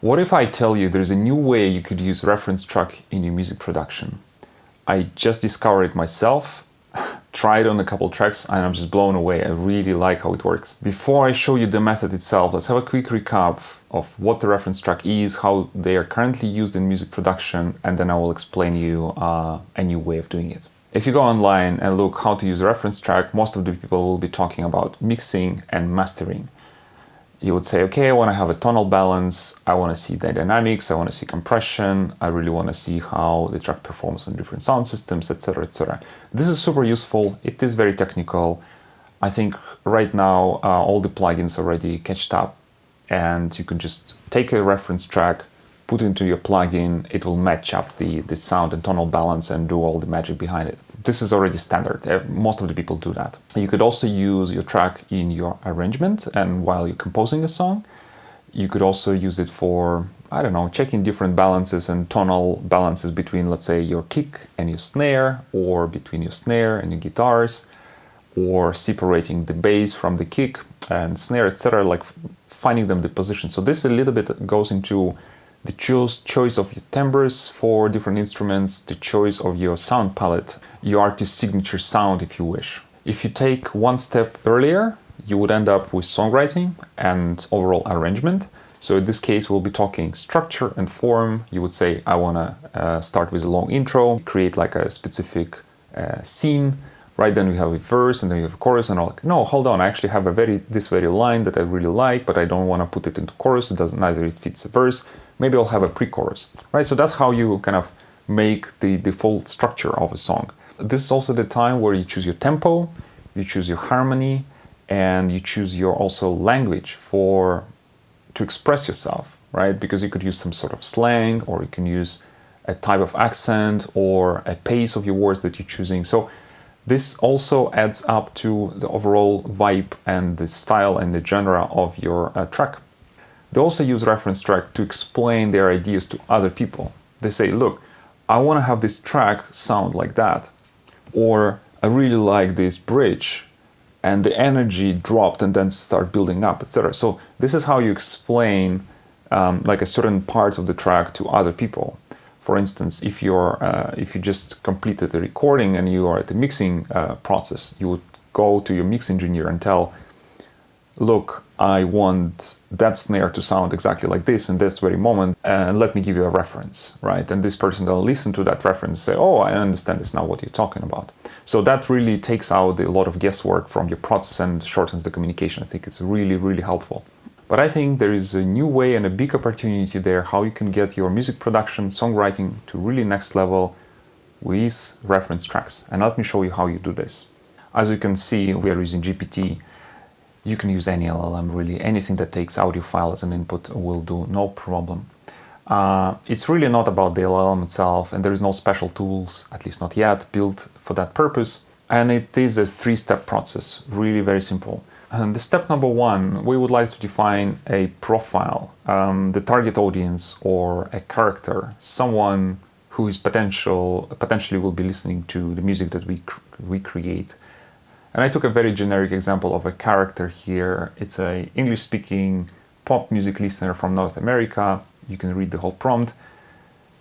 What if I tell you there's a new way you could use reference track in your music production? I just discovered it myself, tried on a couple tracks, and I'm just blown away. I really like how it works. Before I show you the method itself, let's have a quick recap of what the reference track is, how they are currently used in music production, and then I will explain you a new way of doing it. If you go online and look how to use a reference track, most of the people will be talking about mixing and mastering. You would say, okay, I want to have a tonal balance, I want to see the dynamics, I want to see compression, I really want to see how the track performs on different sound systems, etc., etc. This is super useful, it is very technical. I think right now all the plugins already catched up, and you can just take a reference track, put it into your plugin, it will match up the sound and tonal balance and do all the magic behind it. This is already standard. Most of the people do that. You could also use your track in your arrangement, and while you're composing a song, you could also use it for, I don't know, checking different balances and tonal balances between, let's say, your kick and your snare, or between your snare and your guitars, or separating the bass from the kick and snare, etc., like finding them the position. So this a little bit goes into the choice of your timbres for different instruments, the choice of your sound palette, your artist's signature sound if you wish. If you take one step earlier, you would end up with songwriting and overall arrangement. So in this case, we'll be talking structure and form. You would say, I want to start with a long intro, create like a specific scene. Right, then we have a verse, and then you have a chorus, and all. No, hold on, I actually have this very line that I really like, but I don't want to put it into chorus. It doesn't, neither it fits a verse. Maybe I'll have a pre-chorus, right? So that's how you kind of make the default structure of a song. This is also the time where you choose your tempo, you choose your harmony, and you choose your also language to express yourself, right? Because you could use some sort of slang, or you can use a type of accent, or a pace of your words that you're choosing. So this also adds up to the overall vibe and the style and the genre of your track. They also use reference track to explain their ideas to other people. They say, look, I want to have this track sound like that, or I really like this bridge, and the energy dropped and then start building up, etc. So this is how you explain like a certain parts of the track to other people. For instance, if you just completed the recording and you are at the mixing process, you would go to your mix engineer and tell, look, I want that snare to sound exactly like this in this very moment, and let me give you a reference, right? And this person will listen to that reference and say, oh, I understand this now, what you're talking about. So that really takes out a lot of guesswork from your process and shortens the communication. I think it's really, really helpful. But I think there is a new way and a big opportunity there how you can get your music production, songwriting to really next level with reference tracks. And let me show you how you do this. As you can see, we are using GPT. You can use any LLM, really. Anything that takes audio file as an input will do, no problem. It's really not about the LLM itself, and there is no special tools, at least not yet, built for that purpose. And it is a 3-step process, really very simple. And the step number 1, we would like to define a profile, the target audience or a character, someone who is potentially will be listening to the music that we create. And I took a very generic example of a character here. It's an English-speaking pop music listener from North America. You can read the whole prompt.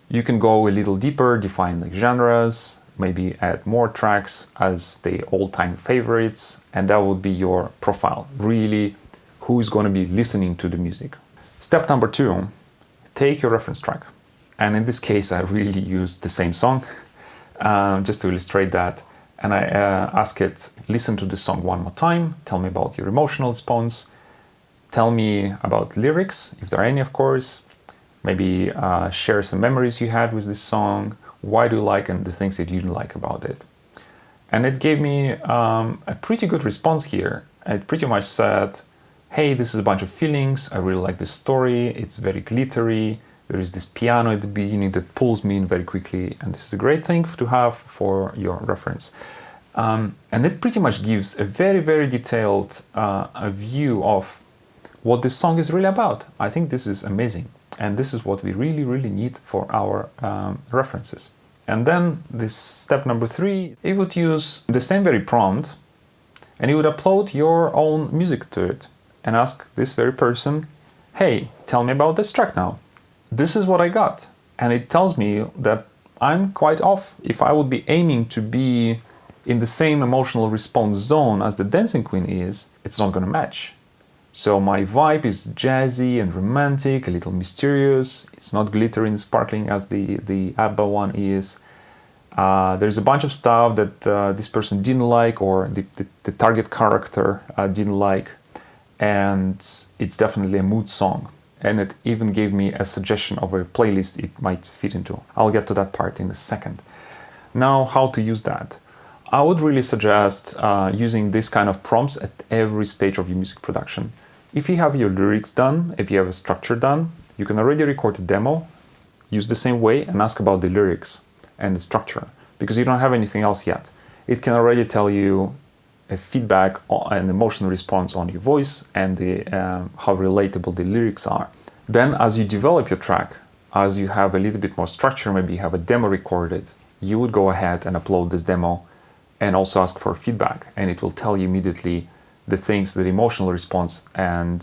You can go a little deeper, define like genres, maybe add more tracks as the all-time favorites, and that would be your profile, really who's going to be listening to the music. Step number 2, take your reference track. And in this case, I really used the same song, just to illustrate that. And I ask it, listen to the song one more time, tell me about your emotional response, tell me about lyrics, if there are any, of course, maybe share some memories you had with this song, why do you like and the things that you didn't like about it. And it gave me a pretty good response here. It pretty much said, hey, this is a bunch of feelings, I really like this story, it's very glittery, there is this piano at the beginning that pulls me in very quickly, and this is a great thing to have for your reference. And it pretty much gives a very, very detailed a view of what this song is really about. I think this is amazing. And this is what we really, really need for our references. And then this step number 3, it would use the same very prompt, and you would upload your own music to it and ask this very person, hey, tell me about this track now. this is what I got. And it tells me that I'm quite off. If I would be aiming to be in the same emotional response zone as the Dancing Queen is, it's not going to match. So my vibe is jazzy and romantic, a little mysterious. It's not glittery and sparkling as the ABBA one is. There's a bunch of stuff that this person didn't like, or the target character didn't like. And it's definitely a mood song. And it even gave me a suggestion of a playlist it might fit into. I'll get to that part in a second. Now, how to use that? I would really suggest using this kind of prompts at every stage of your music production. If you have your lyrics done, if you have a structure done, you can already record a demo, use the same way, and ask about the lyrics and the structure, because you don't have anything else yet. It can already tell you a feedback and emotional response on your voice and how relatable the lyrics are. Then as you develop your track, as you have a little bit more structure, maybe you have a demo recorded, you would go ahead and upload this demo and also ask for feedback, and it will tell you immediately the things, the emotional response, and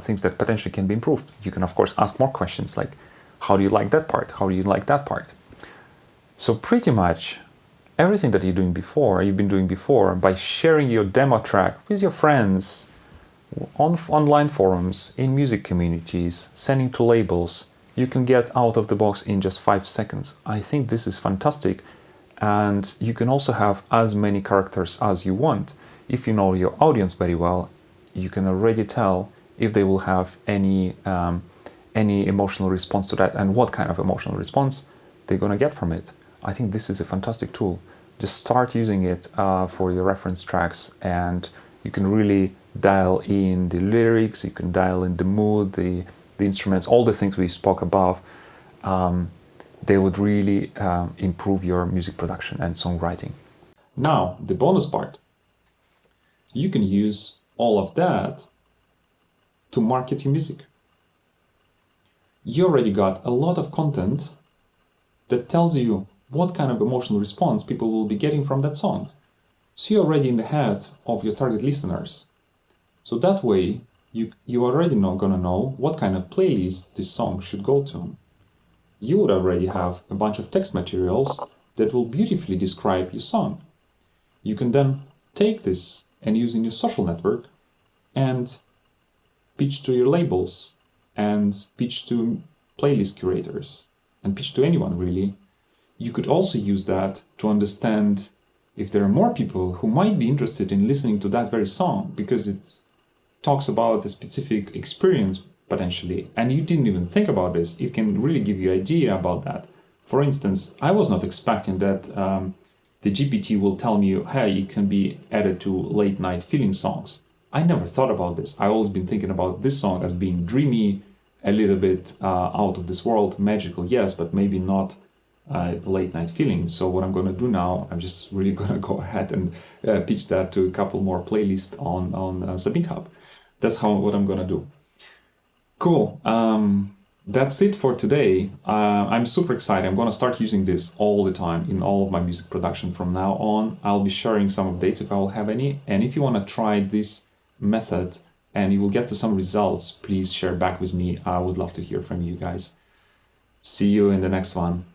things that potentially can be improved. You can of course ask more questions like, how do you like that part? How do you like that part? So pretty much everything that you've been doing before, by sharing your demo track with your friends, on online forums, in music communities, sending to labels, you can get out of the box in just 5 seconds. I think this is fantastic. And you can also have as many characters as you want. If you know your audience very well, you can already tell if they will have any emotional response to that and what kind of emotional response they're going to get from it. I think this is a fantastic tool. Just start using it for your reference tracks, and you can really dial in the lyrics, you can dial in the mood, the instruments, all the things we spoke above. They would really improve your music production and songwriting. Now, the bonus part. You can use all of that to market your music. You already got a lot of content that tells you what kind of emotional response people will be getting from that song. So you're already in the head of your target listeners. So that way, you already gonna know what kind of playlist this song should go to. You would already have a bunch of text materials that will beautifully describe your song. You can then take this and use in your social network and pitch to your labels and pitch to playlist curators and pitch to anyone really. You could also use that to understand if there are more people who might be interested in listening to that very song because it talks about a specific experience potentially, and you didn't even think about this. It can really give you an idea about that. For instance, I was not expecting that the GPT will tell me, hey, it can be added to late night feeling songs. I never thought about this. I've always been thinking about this song as being dreamy, a little bit out of this world, magical, yes, but maybe not late night feeling. So what I'm going to do now, I'm just really going to go ahead and pitch that to a couple more playlists on Submit Hub. That's what I'm going to do. Cool. That's it for today. I'm super excited. I'm going to start using this all the time in all of my music production from now on. I'll be sharing some updates if I will have any. And if you want to try this method and you will get to some results, please share back with me. I would love to hear from you guys. See you in the next one.